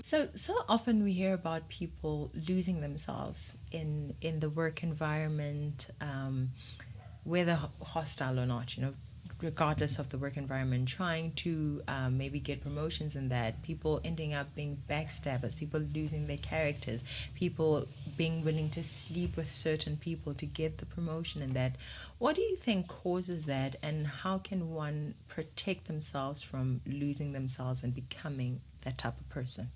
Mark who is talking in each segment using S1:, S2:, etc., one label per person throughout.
S1: So often we hear about people losing themselves in the work environment, whether hostile or not, regardless of the work environment, trying to maybe get promotions in that, people ending up being backstabbers, people losing their characters, people being willing to sleep with certain people to get the promotion in that. What do you think causes that, and how can one protect themselves from losing themselves and becoming that type of person?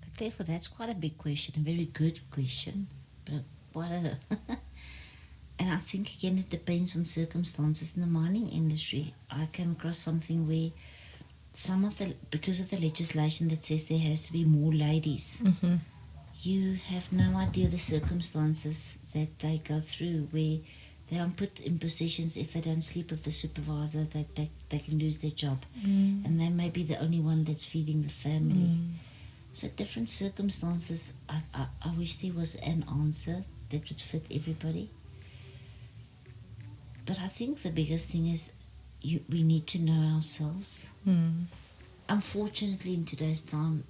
S2: But therefore, that's quite a big question, a very good question. But what a. And I think, again, it depends on circumstances. In the mining industry, I came across something where because of the legislation that says there has to be more ladies,
S1: Mm-hmm.
S2: you have no idea the circumstances that they go through, where they are put in positions, if they don't sleep with the supervisor, that they can lose their job.
S1: Mm.
S2: And they may be the only one that's feeding the family. So different circumstances, I wish there was an answer that would fit everybody. But I think the biggest thing is we need to know ourselves.
S1: Mm.
S2: Unfortunately, in today's time,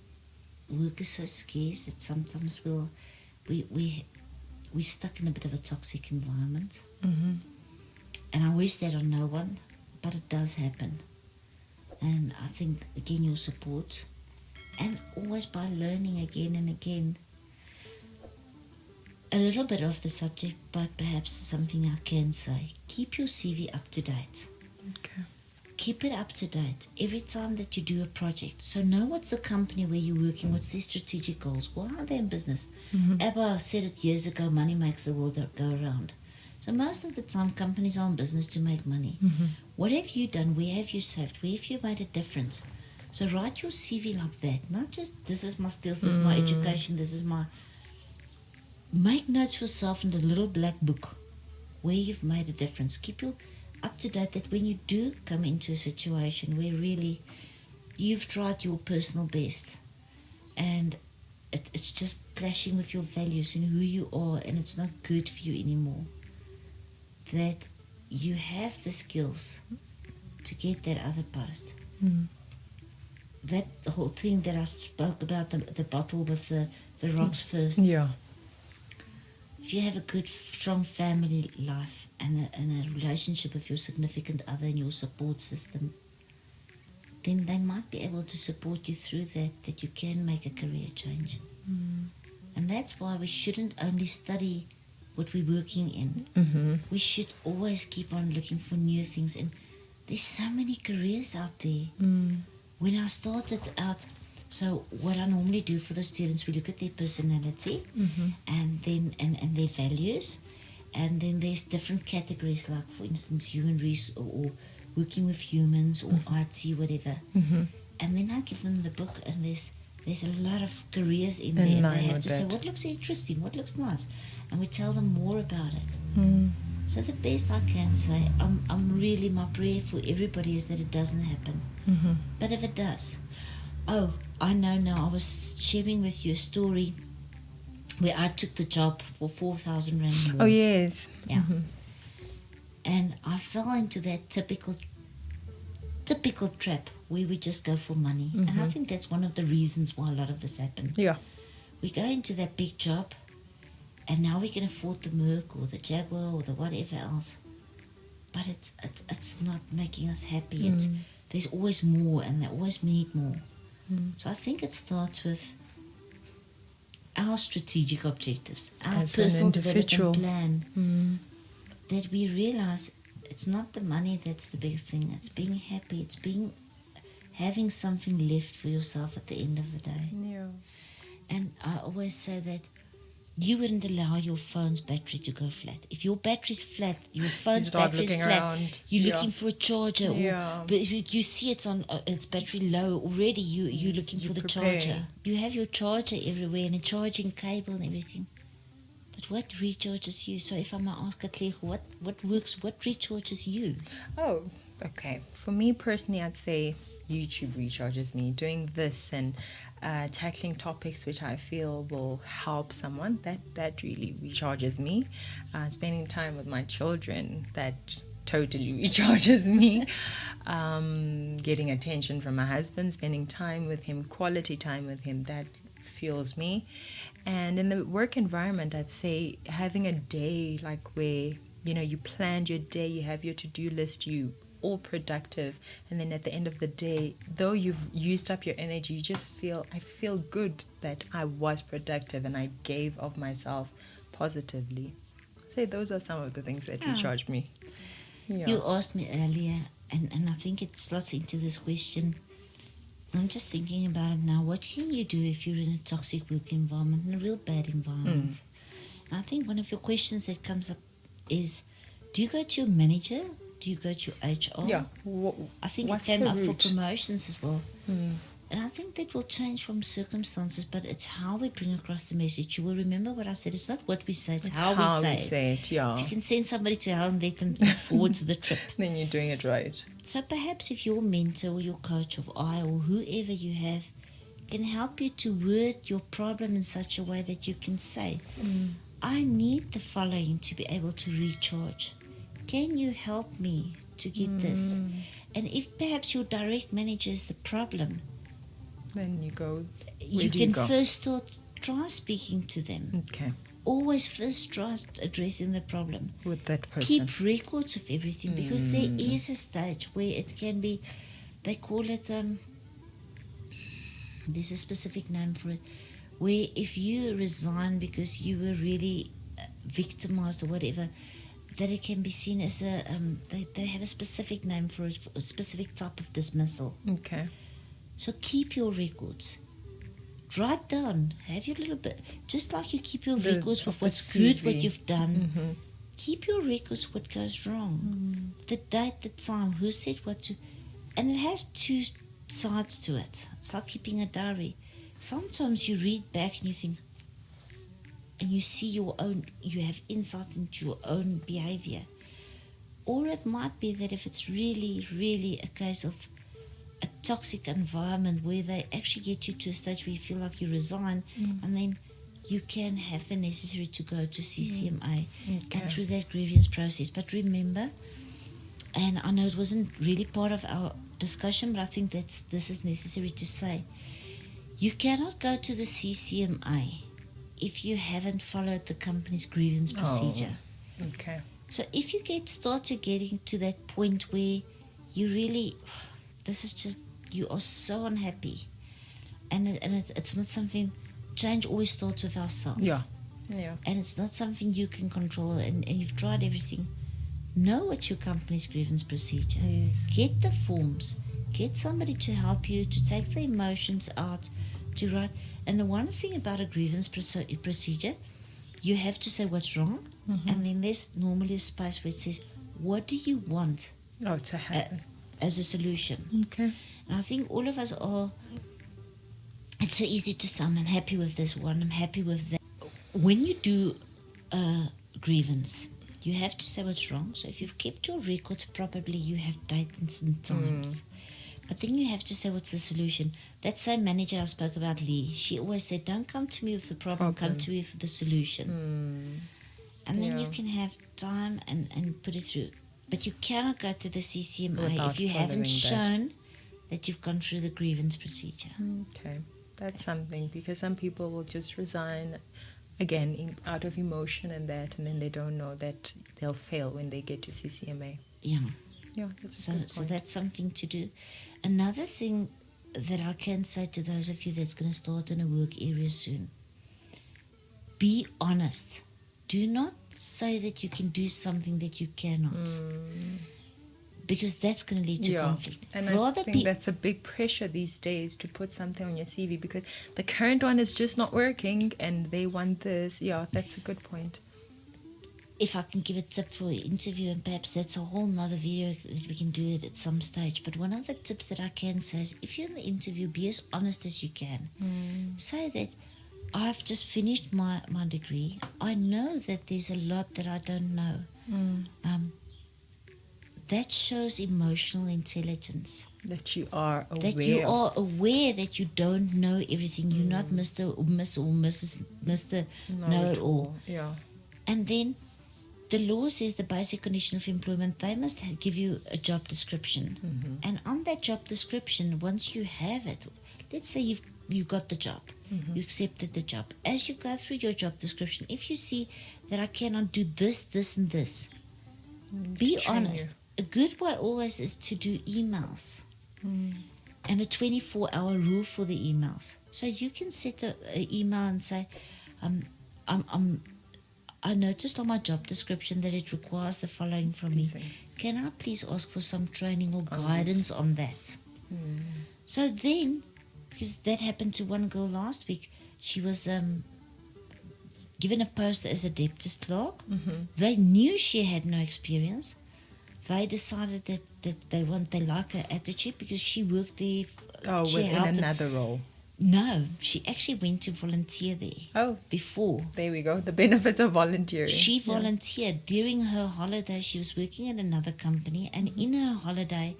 S2: work is so scarce that sometimes we're stuck in a bit of a toxic environment.
S1: Mm-hmm.
S2: And I wish that on no one, but it does happen. And I think, again, your support, and always by learning again and again. A little bit off the subject, but perhaps something I can say. Keep your CV up to date.
S1: Okay.
S2: Keep it up to date every time that you do a project. So know what's the company where you're working, what's their strategic goals, why are they in business.
S1: Mm-hmm.
S2: Abba said it years ago, money makes the world go around. So most of the time companies are in business to make money.
S1: Mm-hmm.
S2: What have you done? Where have you served? Where have you made a difference? So write your CV like that, not just this is my skills, this is my education, this is my... Make notes for yourself in the little black book where you've made a difference. Keep you up to date that when you do come into a situation where really you've tried your personal best and it's just clashing with your values and who you are and it's not good for you anymore, that you have the skills to get that other post.
S1: Mm.
S2: That whole thing that I spoke about, the bottle with the rocks first.
S1: Yeah.
S2: If you have a good, strong family life and a relationship with your significant other and your support system, then they might be able to support you through that you can make a career change.
S1: Mm.
S2: And that's why we shouldn't only study what we're working in.
S1: Mm-hmm.
S2: We should always keep on looking for new things. And there's so many careers out there.
S1: Mm.
S2: When I started out, so what I normally do for the students, we look at their personality
S1: Mm-hmm.
S2: and then and their values, and then there's different categories, like for instance human resource or working with humans or IT, whatever.
S1: Mm-hmm.
S2: And then I give them the book, and there's a lot of careers in
S1: In
S2: there. And
S1: line
S2: they have
S1: with
S2: to say
S1: that.
S2: what looks interesting, what looks nice, and we tell them more about it.
S1: Mm.
S2: So the best I can say, I'm really, my prayer for everybody is that it doesn't happen.
S1: Mm-hmm.
S2: But if it does, oh, I know now. I was sharing with you a story where I took the job for 4,000 rand more.
S1: Oh yes.
S2: Yeah.
S1: Mm-hmm.
S2: And I fell into that typical trap where we just go for money. And I
S1: Mm-hmm.
S2: think that's one of the reasons why a lot of this happened.
S1: Yeah.
S2: We go into that big job, and now we can afford the Merc or the Jaguar or the whatever else. But it's not making us happy.
S1: Mm.
S2: There's always more, and they always need more.
S1: Mm.
S2: So I think it starts with our strategic objectives, our
S1: As an
S2: personal
S1: individual.
S2: development plan,
S1: Mm.
S2: that we realize it's not the money that's the big thing. It's being happy. It's having something left for yourself at the end of the day.
S1: Yeah.
S2: And I always say that you wouldn't allow your phone's battery to go flat. If your battery's flat, your phone's
S1: start
S2: battery's
S1: looking
S2: flat,
S1: around.
S2: you're
S1: Yeah.
S2: looking for a charger.
S1: Yeah.
S2: But if you see it's on its battery low already, you're looking for the
S1: preparing.
S2: charger. You have your charger everywhere and a charging cable and everything. But what recharges you? So if I might ask Katlego, what works, what recharges you?
S1: Oh, okay. For me personally, I'd say YouTube recharges me. Doing this and tackling topics which I feel will help someone, that really recharges me. Spending time with my children, that totally recharges me. Getting attention from my husband, spending time with him, quality time with him, that fuels me. And in the work environment, I'd say having a day like where, you planned your day, you have your to-do list, you all productive, and then at the end of the day, though you've used up your energy, you just I feel good that I was productive and I gave of myself positively. Say those are some of the things that recharge me. Yeah.
S2: You asked me earlier, and I think it slots into this question. I'm just thinking about it now. What can you do if you're in a toxic work environment, in a real bad environment? And I think one of your questions that comes up is, do you go to your manager? Do you go to your HR?
S1: Yeah.
S2: I think it came up for promotions as well. And I think that will change from circumstances, but it's how we bring across the message. You will remember what I said. It's not what we say, it's how we say it.
S1: Yeah.
S2: If you can send somebody to hell and let them forward to the trip,
S1: then you're doing it right.
S2: So perhaps if your mentor or your coach of I or whoever you have can help you to word your problem in such a way that you can say, I need the following to be able to recharge. Can you help me to get this? And if perhaps your direct manager is the problem,
S1: then you go.
S2: You can first try speaking to them.
S1: Okay.
S2: Always first try addressing the problem.
S1: With that person.
S2: Keep records of everything, because there is a stage where it can be, they call it, there's a specific name for it, where if you resign because you were really victimized or whatever, that it can be seen as they have a specific name for it, for a specific type of dismissal.
S1: Okay.
S2: So keep your records. Write down. Have your little bit. Just like you keep your records of what's good, what you've done. Keep your records what goes wrong. The date, the time, who said what to. And it has two sides to it. It's like keeping a diary. Sometimes you read back and you think, and you see your own, you have insight into your own behavior. Or it might be that if it's really, really a case of a toxic environment where they actually get you to a stage where you feel like you resign, and then you can have the necessary to go to CCMA and through that grievance process. But remember, and I know it wasn't really part of our discussion, but I think this is necessary to say, you cannot go to the CCMA if you haven't followed the company's grievance procedure.
S1: Okay.
S2: So if you start getting to that point where you really, this is just, you are so unhappy, and it's not something, change always starts with ourselves.
S1: Yeah.
S2: And it's not something you can control, and you've tried everything. Know what's your company's grievance procedure.
S1: Yes.
S2: Get the forms. Get somebody to help you to take the emotions out, to write. And the one thing about a grievance procedure, you have to say what's wrong, and then there's normally a space where it says, what do you want
S1: to happen
S2: as a solution?
S1: Okay.
S2: And I think all of us are, it's so easy to say, I'm unhappy with this one, I'm happy with that. When you do a grievance, you have to say what's wrong. So if you've kept your records properly, you have dates and times. But then you have to say what's the solution. That same manager I spoke about, Lee, she always said, don't come to me with the problem. Come to me for the solution. And then you can have time and put it through. But you cannot go to the CCMA if you haven't shown that you've gone through the grievance procedure.
S1: Okay, that's something, because some people will just resign again out of emotion and then they don't know that they'll fail when they get to CCMA.
S2: Yeah.
S1: Yeah.
S2: So that's something to do. Another thing that I can say to those of you that's going to start in a work area soon, be honest. Do not say that you can do something that you cannot, because that's going to lead to conflict.
S1: And I think that's a big pressure these days, to put something on your CV because the current one is just not working and they want this. Yeah, that's a good point.
S2: If I can give a tip for an interview, and perhaps that's a whole nother video that we can do it at some stage, but one of the tips that I can say is, if you're in the interview, be as honest as you can. Say that I've just finished my degree. I know that there's a lot that I don't know. That shows emotional intelligence.
S1: That you are aware.
S2: That you are aware that you don't know everything. You're not Mr. or Miss or Mrs. Mr. Know-it-all.
S1: Yeah.
S2: And then the law says the basic condition of employment, they must give you a job description.
S1: Mm-hmm.
S2: And on that job description, once you have it, let's say you got the job,
S1: Mm-hmm.
S2: you accepted the job. As you go through your job description, if you see that I cannot do this, this, and this, be
S1: Train
S2: honest. A good way always is to do emails.
S1: Mm.
S2: And a 24-hour rule for the emails. So you can set an email and say, I noticed on my job description that it requires the following from me.
S1: These things.
S2: Can I please ask for some training or
S1: On
S2: guidance on that?
S1: Mm.
S2: So then, because that happened to one girl last week, she was given a post as a debtors clerk.
S1: Mm-hmm.
S2: They knew she had no experience. They decided that they like her attitude because she worked there.
S1: Oh,
S2: she
S1: within
S2: helped
S1: another role.
S2: No, she actually went to volunteer there
S1: Oh,
S2: before.
S1: there we go. The benefits of volunteering.
S2: She volunteered during her holiday. She was working at another company, and in her holiday,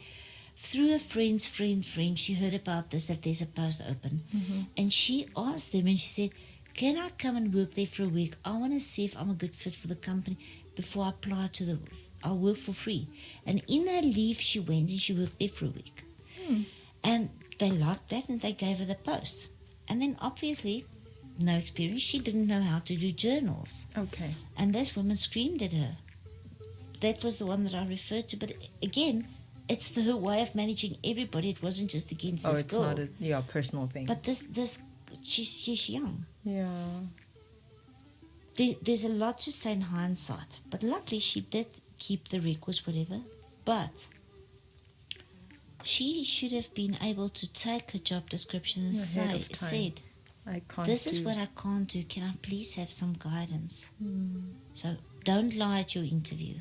S2: through a friend's friend, she heard about this, that there's a post open.
S1: Mm-hmm.
S2: And she asked them, and she said, can I come and work there for a week? I want to see if I'm a good fit for the company before I apply to I'll work for free. And in her leave, she went and she worked there for a week.
S1: Mm.
S2: And they liked that, and they gave her the post. And then obviously, no experience, she didn't know how to do journals.
S1: Okay.
S2: And this woman screamed at her. That was the one that I referred to. But again, it's her way of managing everybody. It wasn't just against this girl.
S1: Oh, it's not a personal thing.
S2: But she's young.
S1: Yeah.
S2: There's a lot to say in hindsight. But luckily, she did keep the records, whatever. But she should have been able to take her job description and said,
S1: I can't.
S2: this is what I can't do. Can I please have some guidance?
S1: Mm.
S2: So don't lie at your interview.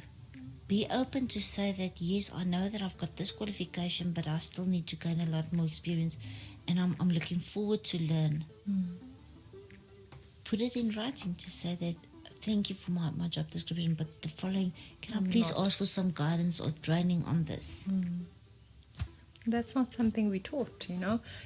S2: Be open to say that, yes, I know that I've got this qualification, but I still need to gain a lot more experience, and I'm looking forward to learn.
S1: Mm.
S2: Put it in writing to say that, thank you for my job description, but the following, can I please ask for some guidance or training on this?
S1: Mm. That's not something we taught,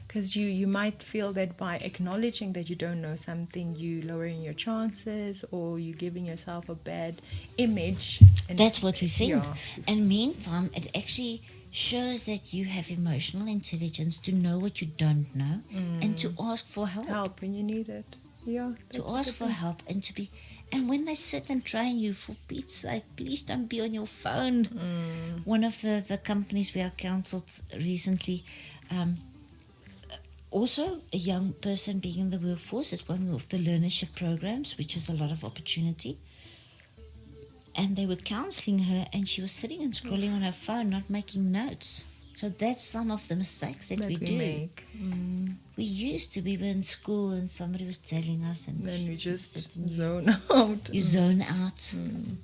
S1: because you might feel that by acknowledging that you don't know something, you lowering your chances or you giving yourself a bad image. And
S2: that's what we think.
S1: Yeah.
S2: And meantime, it actually shows that you have emotional intelligence to know what you don't know and to ask for help.
S1: Help when you need it. Yeah.
S2: To ask for help and to be... And when they sit and train you, for Pete's sake, please don't be on your phone.
S1: Mm.
S2: One of the companies we are counseled recently, also a young person being in the workforce, it's one of the learnership programs, which is a lot of opportunity. And they were counseling her, and she was sitting and scrolling on her phone, not making notes. So that's some of the mistakes that we do.
S1: Make. Mm.
S2: We were in school and somebody was telling us, and
S1: then we just zone out.
S2: You zone out.
S1: Mm.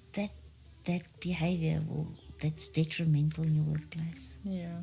S2: That behavior that's detrimental in your workplace.
S1: Yeah.